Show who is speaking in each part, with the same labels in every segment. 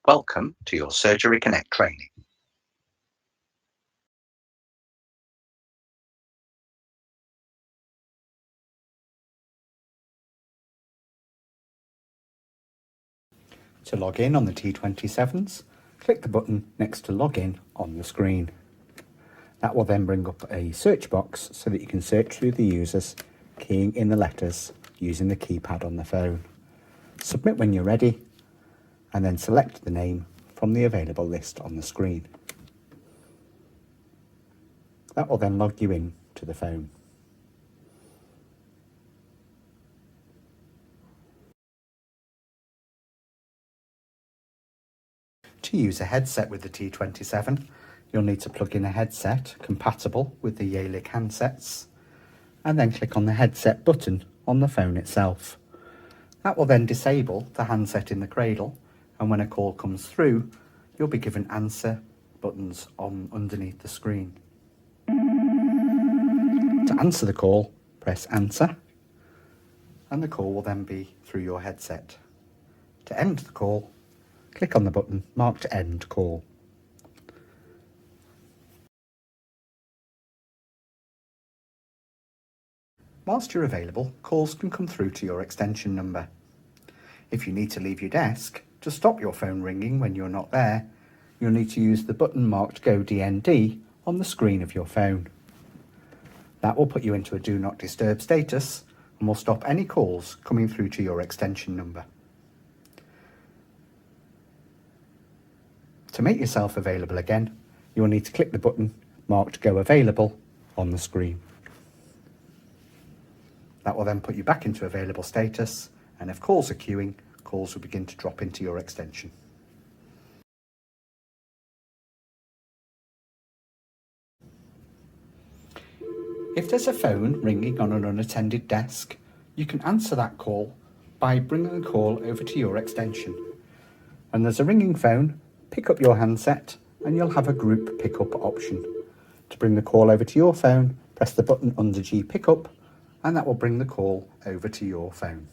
Speaker 1: Welcome to your Surgery Connect training.
Speaker 2: To log in on the T27s, click the button next to Login on the screen. That will then bring up a search box so that you can search through the users, keying in the letters using the keypad on the phone. Submit when you're ready, and then select the name from the available list on the screen. That will then log you in to the phone. To use a headset with the T27, you'll need to plug in a headset compatible with the Yearlic handsets, and then click on the headset button on the phone itself. That will then disable the handset in the cradle, and when a call comes through, you'll be given answer buttons on underneath the screen. To answer the call, press answer, and the call will then be through your headset. To end the call, click on the button marked End Call. Whilst you're available, calls can come through to your extension number. If you need to leave your desk, to stop your phone ringing when you're not there, you'll need to use the button marked Go DND on the screen of your phone. That will put you into a Do Not Disturb status and will stop any calls coming through to your extension number. To make yourself available again, you will need to click the button marked Go Available on the screen. That will then put you back into available status, and if calls are queuing, calls will begin to drop into your extension. If there's a phone ringing on an unattended desk, you can answer that call by bringing the call over to your extension. When there's a ringing phone, pick up your handset and you'll have a group pickup option. To bring the call over to your phone, press the button under G Pickup, and that will bring the call over to your phone.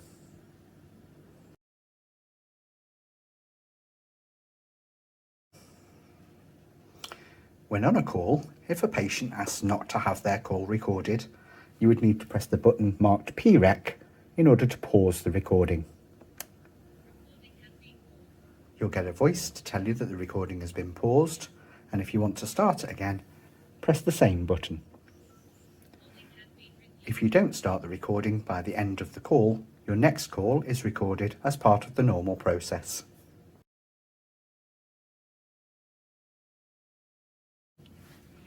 Speaker 2: When on a call, if a patient asks not to have their call recorded, you would need to press the button marked PREC in order to pause the recording. You'll get a voice to tell you that the recording has been paused, and if you want to start it again, press the same button. If you don't start the recording by the end of the call, your next call is recorded as part of the normal process.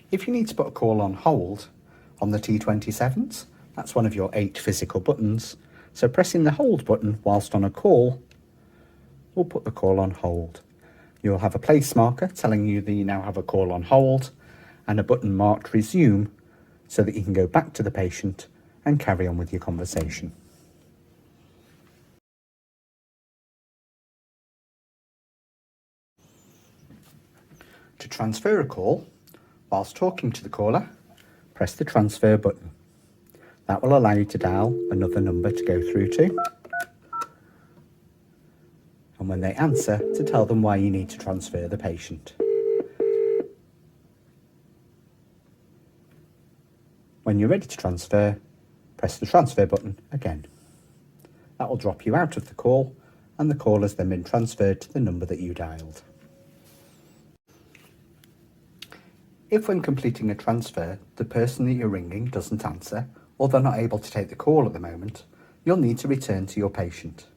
Speaker 2: If you need to put a call on hold on the T27s, that's one of your 8 physical buttons, so pressing the hold button whilst on a call will put the call on hold. You'll have a place marker telling you that you now have a call on hold, and a button marked resume so that you can go back to the patient and carry on with your conversation. To transfer a call, whilst talking to the caller, press the transfer button. That will allow you to dial another number to go through to, and when they answer, to tell them why you need to transfer the patient. When you're ready to transfer, press the transfer button again. That will drop you out of the call, and the call has then been transferred to the number that you dialed. If when completing a transfer, the person that you're ringing doesn't answer, or they're not able to take the call at the moment, you'll need to return to your patient.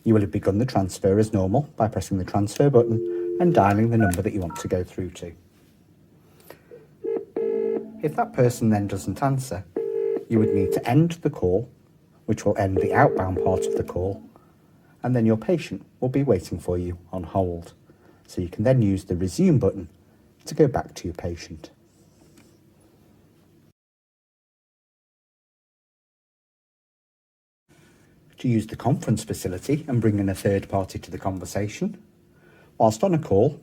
Speaker 2: You will have begun the transfer as normal by pressing the transfer button and dialing the number that you want to go through to. If that person then doesn't answer, you would need to end the call, which will end the outbound part of the call, and then your patient will be waiting for you on hold. So you can then use the resume button to go back to your patient. To use the conference facility and bring in a third party to the conversation, whilst on a call,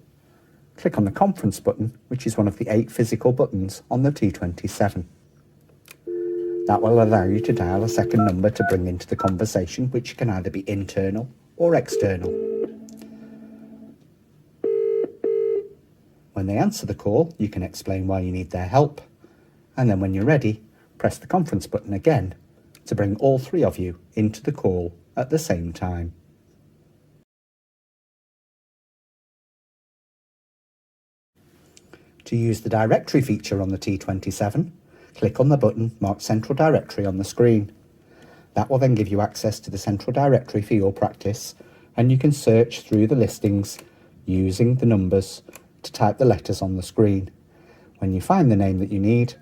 Speaker 2: click on the conference button, which is one of the 8 physical buttons on the T27. That will allow you to dial a second number to bring into the conversation, which can either be internal or external. When they answer the call, you can explain why you need their help, and then when you're ready, press the conference button again to bring all three of you into the call at the same time. To use the directory feature on the T27, click on the button marked Central Directory on the screen. That will then give you access to the central directory for your practice, and you can search through the listings using the numbers to type the letters on the screen. When you find the name that you need,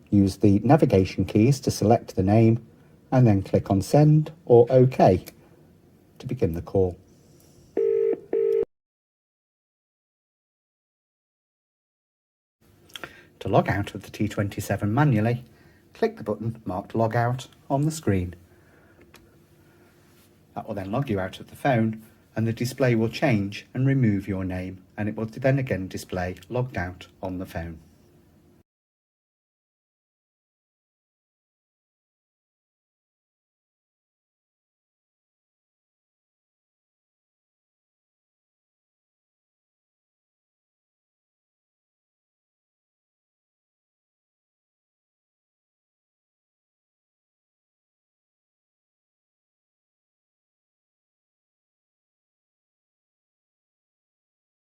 Speaker 2: use the navigation keys to select the name and then click on Send or OK to begin the call. To log out of the T27 manually, click the button marked Log Out on the screen. That will then log you out of the phone, and the display will change and remove your name, and it will then again display logged out on the phone.